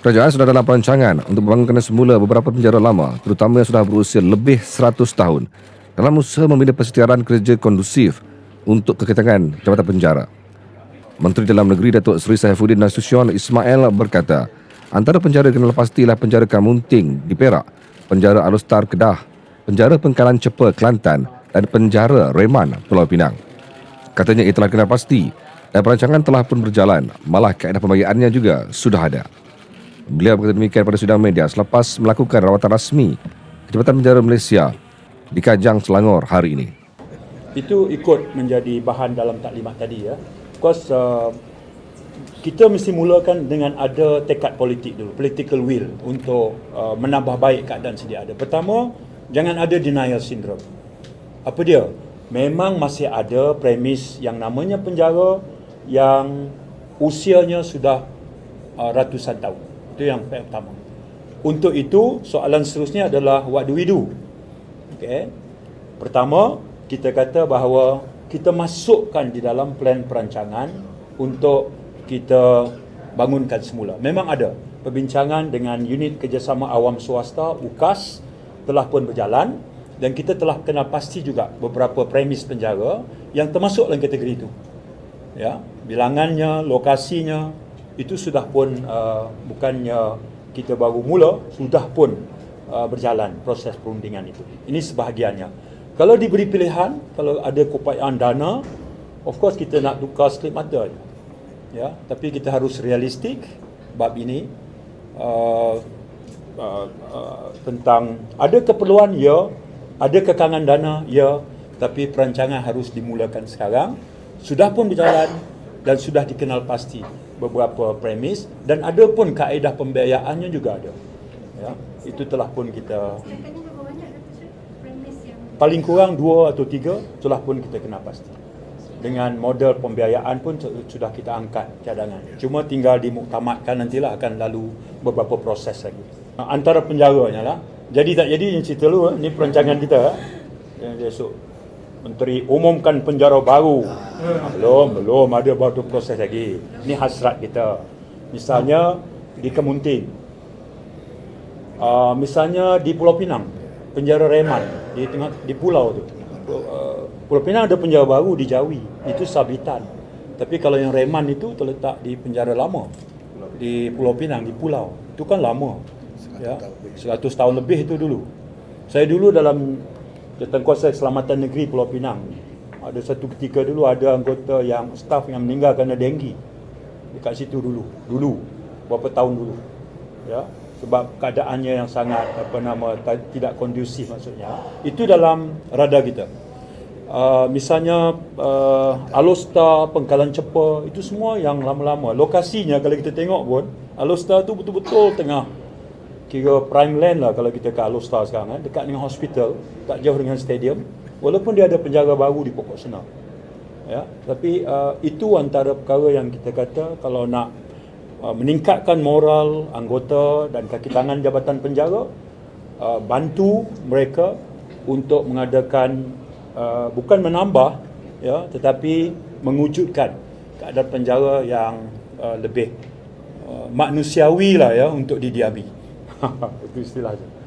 Kerajaan sudah dalam perancangan untuk membangunkan semula beberapa penjara lama, terutama yang sudah berusia lebih 100 tahun, dalam usaha membina persetiaraan kerja kondusif untuk keketangan Jabatan Penjara. Menteri Dalam Negeri Datuk Seri Saifuddin Nasution Ismail berkata, antara penjara yang kenal pastilah penjara Kamunting di Perak, penjara Alustar Kedah, penjara Pengkalan Cepa Kelantan dan penjara Reman Pulau Pinang. Katanya ia telah kenal pasti dan perancangan telah pun berjalan, malah kaedah pembayarannya juga sudah ada. Beliau berkata demikian pada sidang media selepas melakukan rawatan rasmi ke Jabatan Penjara Malaysia di Kajang, Selangor hari ini. Itu ikut menjadi bahan dalam taklimat tadi ya. Of course, kita mesti mulakan dengan ada tekad politik dulu, political will untuk menambah baik keadaan sedia ada. Pertama, jangan ada denial syndrome. Apa dia? Memang masih ada premis yang namanya penjara yang usianya sudah ratusan tahun. Itu yang pertama. Untuk itu, soalan seterusnya adalah what do we do? Okay. Pertama, kita kata bahawa kita masukkan di dalam plan perancangan untuk kita bangunkan semula. Memang ada perbincangan dengan unit kerjasama awam swasta, UKAS, telah pun berjalan dan kita telah kenal pasti juga beberapa premis penjara yang termasuk dalam kategori itu. Ya, bilangannya, lokasinya, itu sudah pun bukannya kita baru mula, sudah pun berjalan proses perundingan itu. Ini sebahagiannya. Kalau diberi pilihan, kalau ada keupayaan dana, of course kita nak tukar slip mata. Ya, tapi kita harus realistik bab ini tentang ada keperluan ya, ada kekangan dana ya, tapi perancangan harus dimulakan sekarang. Sudah pun berjalan dan sudah dikenal pasti beberapa premis dan ada pun kaedah pembiayaannya juga ada. Ya, itu telah pun kita paling kurang 2 atau 3 telah pun kita kenal pasti. Dengan model pembiayaan pun sudah kita angkat cadangan. Cuma tinggal dimuktamadkan nantilah, akan lalu beberapa proses lagi. Antara penjaranya lah. Jadi tak jadi yang cerita dulu, ni perancangan kita. Yang esok Menteri umumkan penjara baru. Belum ada baru proses lagi. Ini hasrat kita. Misalnya di Kemunting. Misalnya di Pulau Pinang, penjara Reman di pulau tu. Pulau Pinang ada penjara baru di Jawi, itu Sabitan. Tapi kalau yang Reman itu terletak di penjara lama di Pulau Pinang, di pulau. Itu kan lama. Ya, 100 tahun lebih itu dulu. Saya dulu dalam Jawatankuasa Keselamatan Negeri Pulau Pinang, ada satu ketika dulu ada anggota yang staf yang meninggal kerana denggi dekat situ dulu berapa tahun dulu. Ya, sebab keadaannya yang sangat tidak kondusif maksudnya. Itu dalam radar kita. Misalnya Alustar, Pengkalan Cepa, itu semua yang lama-lama. Lokasinya kalau kita tengok pun, Alustar tu betul-betul tengah kira prime land lah kalau kita ke Alustar sekarang, dekat dengan hospital, tak jauh dengan stadium, walaupun dia ada penjara baru di Pokok Senang. Ya, tapi itu antara perkara yang kita kata kalau nak meningkatkan moral anggota dan kaki tangan Jabatan Penjara, bantu mereka untuk mengadakan bukan menambah ya, tetapi mewujudkan keadaan penjara yang lebih manusiawi lah ya untuk didiami. Itu istilahnya.